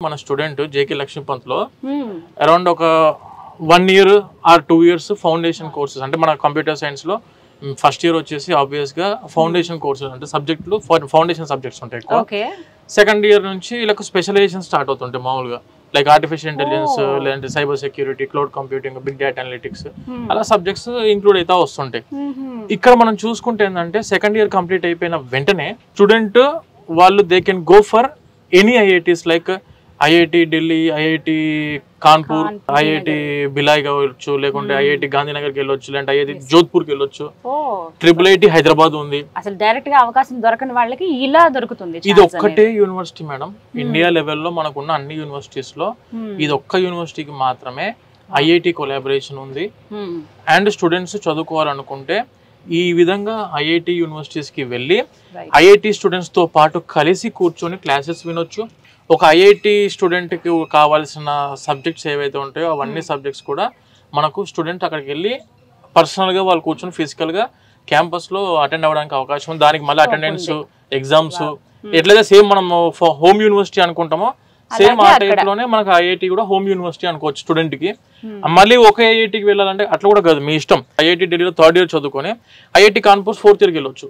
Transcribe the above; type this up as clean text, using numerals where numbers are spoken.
మన student JK లక్ష్మీపంత్ లో around ఒక 1 year or 2 years foundation courses అంటే మన కంప్యూటర్ సైన్స్ లో ఫస్ట్ ఇయర్ వచ్చేసి ఆబ్వియస్ గా ఫౌండేషన్ కోర్సెస్ అంటే సబ్జెక్టులు ఫౌండేషన్ సబ్జెక్ట్స్ ఉంటాయి ఎక్కువ. సెకండ్ ఇయర్ నుంచి ఇలా స్పెషలైజేషన్ స్టార్ట్ అవుతుంటాయి మామూలుగా, లైక్ ఆర్టిఫిషియల్ ఇంటెలిజెన్స్ లేదంటే cyber security, cloud computing, big data analytics అలా సబ్జెక్ట్స్ ఇంక్లూడ్ అయితే వస్తుంటాయి. ఇక్కడ మనం చూసుకుంటే ఏంటంటే సెకండ్ ఇయర్ కంప్లీట్ అయిపోయిన వెంటనే స్టూడెంట్ వాళ్ళు they can go for any IITs like IIT Delhi, IIT Kanpur, IIT Bhilai వెళ్ళొచ్చు, లేకుంటే ఐఐటి గాంధీనగర్కి వెళ్ళొచ్చు, లేదంటే ఐఐటి జోధ్పూర్కి వెళ్ళొచ్చు, IIIT హైదరాబాద్ ఉంది. అసలు డైరెక్ట్ గా అవకాశం దొరకని వాళ్ళకి ఇలా దొరుకుతుంది. ఇది ఒక్కటే యూనివర్సిటీ మేడం ఇండియా లెవెల్లో మనకున్న అన్ని యూనివర్సిటీస్ లో ఇది ఒక్క యూనివర్సిటీకి మాత్రమే ఐఐటి కొలాబరేషన్ ఉంది. అండ్ స్టూడెంట్స్ చదువుకోవాలనుకుంటే ఈ విధంగా ఐఐటి యూనివర్సిటీస్ కి వెళ్ళి ఐఐటి స్టూడెంట్స్ తో పాటు కలిసి కూర్చొని క్లాసెస్ వినొచ్చు. ఒక ఐఐటి స్టూడెంట్కి కావాల్సిన సబ్జెక్ట్స్ ఏవైతే ఉంటాయో అవన్నీ సబ్జెక్ట్స్ కూడా మనకు స్టూడెంట్ అక్కడికి వెళ్ళి పర్సనల్గా వాళ్ళు కూర్చొని ఫిజికల్గా క్యాంపస్లో అటెండ్ అవ్వడానికి అవకాశం ఉంది. దానికి మళ్ళీ అటెండెన్స్, ఎగ్జామ్స్ ఎట్లయితే సేమ్ మనం హోమ్ యూనివర్సిటీ అనుకుంటామో సేమ్ ఆ టైప్లోనే మనకు ఐఐటి కూడా హోమ్ యూనివర్సిటీ అనుకోవచ్చు స్టూడెంట్కి. మళ్ళీ ఒక ఐఐటికి వెళ్ళాలంటే అట్లా కూడా కాదు, మీ ఇష్టం. ఐఐటి ఢిల్లీలో 3rd year చదువుకొని ఐఐటి కాన్పూర్ 4th yearకి వెళ్ళొచ్చు.